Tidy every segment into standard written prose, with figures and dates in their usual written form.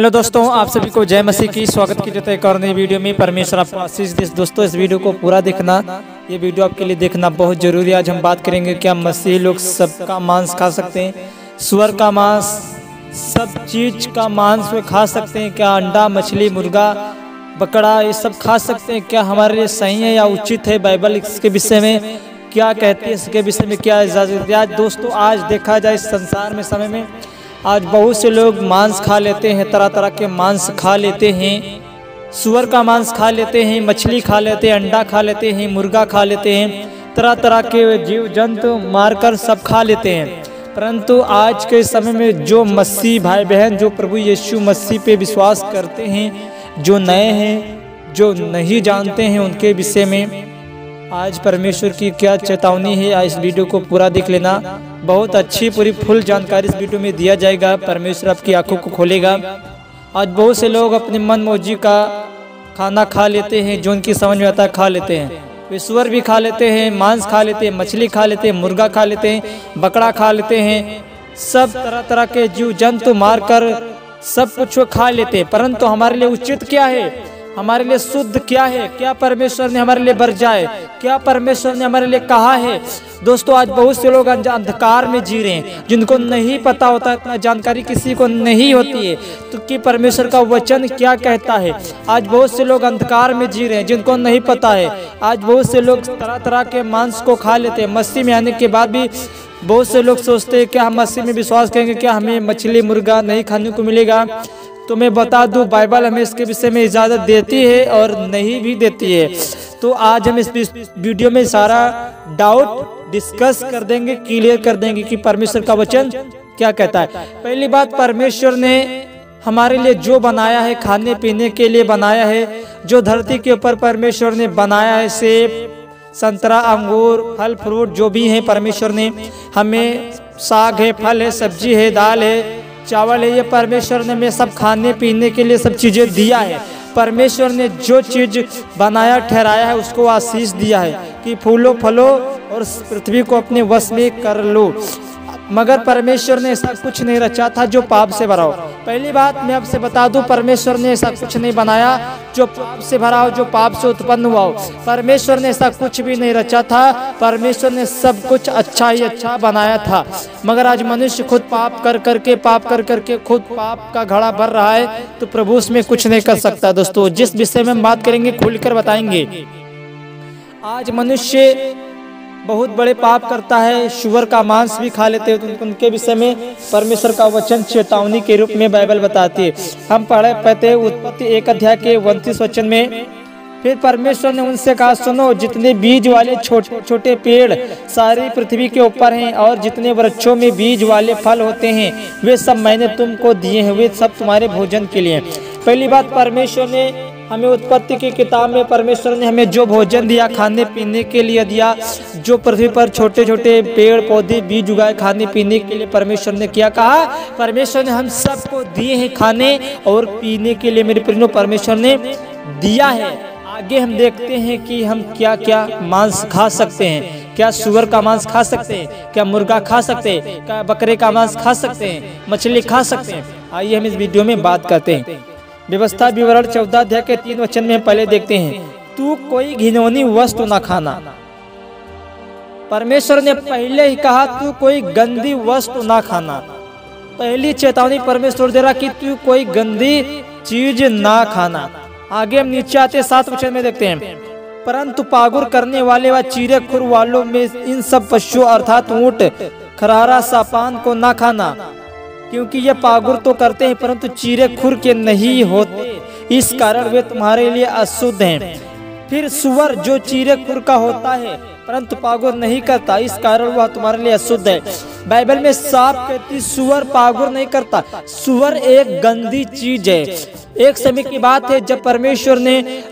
Hello दोस्तों, आप सभी को जय मसीह की स्वागत की जाता है एक और नई वीडियो में। परमेश्वर आपको आशीष दे। दोस्तों, इस वीडियो को पूरा देखना, ये वीडियो आपके लिए देखना बहुत जरूरी है। आज हम बात करेंगे क्या मसीही लोग सबका मांस खा सकते हैं, सुअर का मांस, सब चीज का मांस वे खा सकते हैं क्या? अंडा, मछली, मुर्गा, बकरा, ये सब खा सकते हैं क्या? हमारे लिए सही है या उचित है? बाइबल इसके विषय में क्या कहती है, इसके विषय में क्या इजाजत है? आज दोस्तों, आज देखा जाए इस संसार में, समय में आज बहुत से लोग मांस खा लेते हैं, तरह तरह के मांस खा लेते हैं। सुअर का मांस खा लेते हैं, मछली खा लेते हैं, अंडा खा लेते हैं, मुर्गा खा लेते हैं, तरह तरह के जीव जंतु मारकर सब खा लेते हैं। परंतु आज के समय में जो मसीह भाई बहन, जो प्रभु यीशु मसीह पे विश्वास करते हैं, जो नए हैं, जो नहीं जानते हैं, उनके विषय में आज परमेश्वर की क्या चेतावनी है, आज इस वीडियो को पूरा देख लेना। बहुत अच्छी पूरी फुल जानकारी इस वीडियो में दिया जाएगा। परमेश्वर आपकी आंखों को खोलेगा। आज बहुत से लोग अपने मन मौजी का खाना खा लेते हैं, जो उनकी समझ में आता है खा लेते हैं। वे सुअर भी खा लेते हैं, मांस खा लेते हैं, मछली खा लेते हैं, मुर्गा खा लेते हैं, बकरा खा लेते हैं, सब तरह तरह के जीव जंतु मारकर सब कुछ खा लेते हैं। परंतु हमारे लिए उचित क्या है, हमारे लिए शुद्ध क्या है, क्या परमेश्वर ने हमारे लिए बरजाए, क्या परमेश्वर ने हमारे लिए कहा है? दोस्तों, आज बहुत से लोग अंधकार में जी रहे हैं, जिनको नहीं पता होता, इतना जानकारी किसी को नहीं होती है तो कि परमेश्वर का वचन क्या कहता है। आज बहुत से लोग अंधकार में जी रहे हैं, जिनको नहीं पता है। आज बहुत से लोग तरह तरह के मांस को खा लेते हैं। मसीह में आने के बाद भी बहुत से लोग सोचते हैं क्या हम मसीह में विश्वास करेंगे, क्या हमें मछली मुर्गा नहीं खाने को मिलेगा? तो मैं बता दूं, बाइबल हमें इसके विषय में इजाज़त देती है और नहीं भी देती है। तो आज हम इस वीडियो में सारा डाउट डिस्कस कर देंगे, क्लियर कर देंगे कि परमेश्वर का वचन क्या कहता है। पहली बात, परमेश्वर ने हमारे लिए जो बनाया है, खाने पीने के लिए बनाया है, जो धरती के ऊपर परमेश्वर ने बनाया है, सेब, संतरा, अंगूर, फल फ्रूट जो भी हैं, परमेश्वर ने हमें, साग है, फल है, सब्जी है, दाल है, चावल है, ये परमेश्वर ने हमें सब खाने पीने के लिए सब चीज़ें दिया है। परमेश्वर ने जो चीज़ बनाया ठहराया है उसको आशीष दिया है कि फूलो फलो और पृथ्वी को अपने वश में कर लो। मगर परमेश्वर ने ऐसा कुछ नहीं रचा था जो पाप से भरा हो। पहली बात मैं आपसे बता दूं, परमेश्वर ने ऐसा कुछ नहीं बनाया जो पाप से भरा हो, जो पाप से उत्पन्न हुआ हो। परमेश्वर ने ऐसा कुछ भी नहीं रचा था। परमेश्वर ने सब कुछ अच्छा ही अच्छा बनाया था। मगर आज मनुष्य खुद पाप कर करके खुद पाप का घड़ा भर रहा है, तो प्रभु उसमें कुछ नहीं कर सकता। दोस्तों, जिस विषय में हम बात करेंगे खुलकर बताएंगे। आज मनुष्य बहुत बड़े पाप करता है, सुअर का मांस भी खा लेते हैं, तो उनके विषय में परमेश्वर का वचन चेतावनी के रूप में बाइबल बताती है। हम पढ़ते हैं उत्पत्ति 1 अध्याय के 29 वचन में, फिर परमेश्वर ने उनसे कहा, सुनो, जितने बीज वाले छोटे छोटे पेड़ सारी पृथ्वी के ऊपर हैं और जितने वृक्षों में बीज वाले फल होते हैं, वे सब मैंने तुमको दिए हैं, वे सब तुम्हारे भोजन के लिए। पहली बात, परमेश्वर ने हमें उत्पत्ति की किताब में परमेश्वर ने हमें जो भोजन दिया, खाने पीने के लिए दिया, जो पृथ्वी पर छोटे छोटे पेड़ पौधे बीज उगाए खाने पीने के लिए, परमेश्वर ने क्या कहा? परमेश्वर ने हम सबको दिए हैं खाने और पीने के लिए। मेरे प्रियो, परमेश्वर ने दिया है। आगे हम देखते हैं कि हम क्या क्या मांस खा सकते हैं। क्या सुअर का मांस खा सकते हैं? क्या मुर्गा खा सकते हैं? क्या बकरे का मांस खा सकते हैं? मछली खा सकते हैं? आइए हम इस वीडियो में बात करते हैं। व्यवस्था विवरण 14 अध्याय के 3 वचन में पहले देखते हैं, तू कोई घिनौनी वस्तु ना खाना। परमेश्वर ने पहले ही कहा तू कोई गंदी वस्तु ना खाना। पहली चेतावनी परमेश्वर दे रहा कि तू कोई गंदी चीज ना खाना। आगे हम नीचे आते 7 वचन में देखते हैं, परंतु पागुर करने वाले व चीरे खुर वालों में इन सब पशुओं अर्थात ऊंट, खरारा, सापान को ना खाना, क्योंकि ये पागुर तो करते हैं परंतु चीरे खुर के नहीं होते, इस कारण वे तुम्हारे लिए अशुद्ध हैं। फिर सुअर जो चीरे खुर का होता है परंतु पागुर नहीं करता, इस कारण वह तुम्हारे लिए अशुद्ध है। बाइबल में साफ कहती सुअर पागुर नहीं करता। सुअर एक गंदी चीज है। एक समय की बात है जब परमेश्वर ने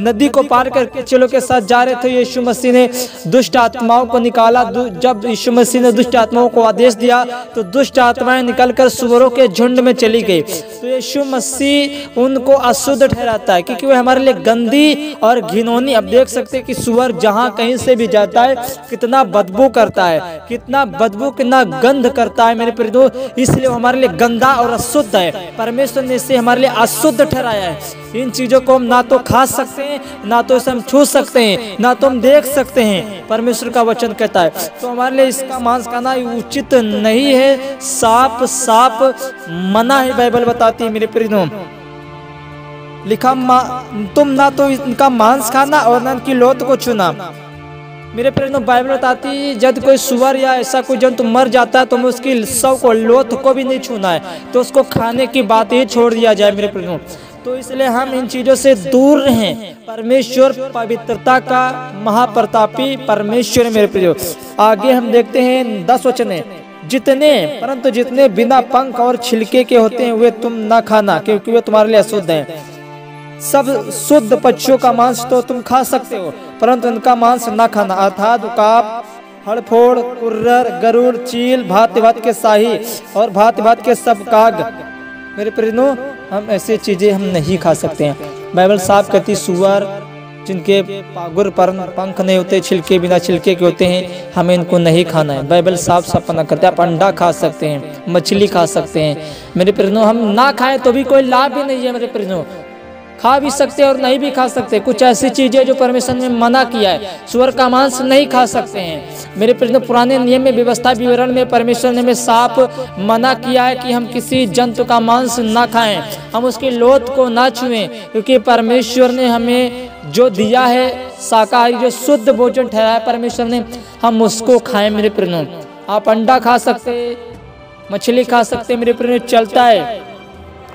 नदी को पार करके चेलों के साथ जा रहे थे, यीशु मसीह ने दुष्ट आत्माओं को निकाला। जब यीशु मसीह ने दुष्ट आत्माओं को आदेश दिया तो दुष्ट आत्माएं निकलकर सुअरों के झुंड में चली गई। तो यीशु मसीह उनको अशुद्ध ठहराता है क्योंकि वह हमारे लिए गंदी और घिनौनी। अब देख सकते हैं कि सुअर जहाँ कहीं से भी जाता है कितना बदबू करता है, कितना बदबू, कितना गंध करता है मेरे प्रियो, इसलिए वो हमारे लिए गंदा और अशुद्ध है। परमेश्वर ने इसे हमारे लिए अशुद्ध ठहराया है। इन चीजों को हम ना तो खा सकते हैं, ना तो इसे हम छू सकते हैं, ना तो हम देख सकते हैं। परमेश्वर का वचन कहता है तो हमारे लिए इसका मांस खाना उचित नहीं है, साफ मना है, बाइबल बताती है मेरे प्रियो। लिखा तुम ना तो इनका मांस खाना और ना इनकी लौत को छूना। मेरे प्रियो बाइबल बताती है जब कोई सुअर या ऐसा कोई जंतु मर जाता है तो हमें उसकी शव को, लोथ को भी नहीं छूना है, तो उसको खाने की बात ही छोड़ दिया जाए मेरे प्रियो। तो इसलिए हम इन चीजों से दूर रहें। परमेश्वर पवित्रता का महाप्रतापी परमेश्वर है मेरे प्रियो। आगे हम देखते हैं 10 वचन है, परंतु जितने बिना पंख और छिलके के होते हैं वे तुम ना खाना क्योंकि वे तुम्हारे लिए अशुद्ध हैं। सब शुद्ध पक्षियों का मांस तो तुम खा सकते हो, परंतु इनका मांस ना खाना, अर्थात उकाब, हड़फोड़, कुर्रर, गरुड़, चील, भांति भांति के शाही और भांति भांति के सब काग। मेरे प्रियो हम ऐसी चीजें हम नहीं खा सकते हैं। बाइबल साफ कहती सुअर जिनके पागुर पर पंख नहीं होते, छिलके बिना छिलके के होते हैं, हमें इनको नहीं खाना है। बाइबल साफ मना करते हैं। आप अंडा खा सकते हैं, मछली खा सकते हैं मेरे प्रियो। हम ना खाएं तो भी कोई लाभ भी नहीं है मेरे प्रियो। खा भी सकते और नहीं भी खा सकते। कुछ ऐसी चीजें जो परमेश्वर ने मना किया है, सुअर का मांस नहीं खा सकते हैं मेरे प्रियो। पुराने नियम में, व्यवस्था विवरण में परमेश्वर ने हमें साफ मना किया है कि हम किसी जंतु का मांस ना खाएं, हम उसकी लोथ को ना छुएं, क्योंकि परमेश्वर ने हमें जो दिया है शाकाहारी, जो शुद्ध भोजन ठहराया परमेश्वर ने, हम उसको खाएं मेरे प्रियो। आप अंडा खा सकते, मछली खा सकते मेरे प्रियो, चलता है।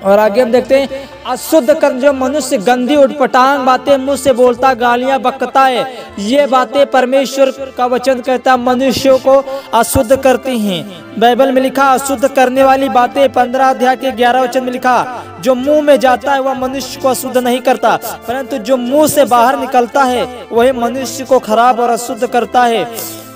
और आगे हम देखते हैं अशुद्ध कर्म, जो मनुष्य गंदी उटपटांग बातें मुंह से बोलता, गालियां बकता है, ये बातें परमेश्वर का वचन कहता मनुष्यों को अशुद्ध करती हैं। बाइबल में लिखा अशुद्ध करने वाली बातें 15 अध्याय के 11 वचन में लिखा, जो मुंह में जाता है वह मनुष्य को अशुद्ध नहीं करता, परंतु जो मुंह से बाहर निकलता है वही मनुष्य को खराब और अशुद्ध करता है।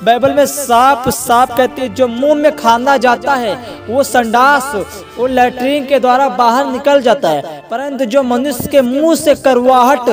बाइबल में साफ कहती है जो मुंह में खाना जाता है वो संडास, वो लैट्रिन के द्वारा बाहर निकल जाता है, परंतु जो मनुष्य के मुंह से करवाहट,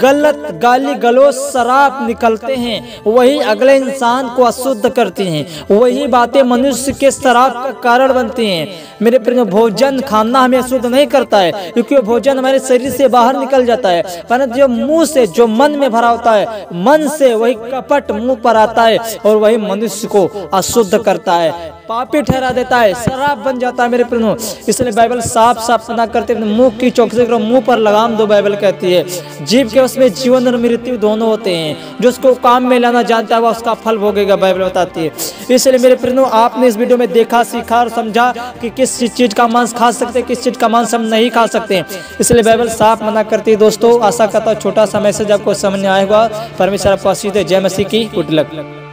गलत गाली गलौज, शराब निकलते हैं वही अगले इंसान को अशुद्ध करती हैं। वही बातें मनुष्य के शराब का कारण बनती हैं मेरे प्रिय। भोजन खाना हमें अशुद्ध नहीं करता है क्योंकि भोजन हमारे शरीर से बाहर निकल जाता है, परंतु जो मुंह से, जो मन में भरा होता है, मन से वही कपट मुंह पर आता है और वही मनुष्य को अशुद्ध करता है, पापी ठहरा देता है, शराब बन जाता है मेरे प्रियो। इसलिए बाइबल साफ मना करते हैं, मुंह की चौकसी करो, मुंह पर लगाम दो। बाइबल कहती है जीव के उसमें जीवन और मृत्यु दोनों होते हैं, जो उसको काम में लाना जानता है वह उसका फल भोगेगा, बाइबल बताती है। इसलिए मेरे प्रियो आपने इस वीडियो में देखा, सीखा और समझा कि किस चीज का मांस खा सकते हैं, किस चीज का मांस हम नहीं खा सकते हैं। इसलिए बाइबल साफ मना करती है। दोस्तों आशा करता हूँ छोटा सा मैसेज आपको समझ में आएगा। परमेश्वर आपको आशीष दे। जय मसीह की। Good luck.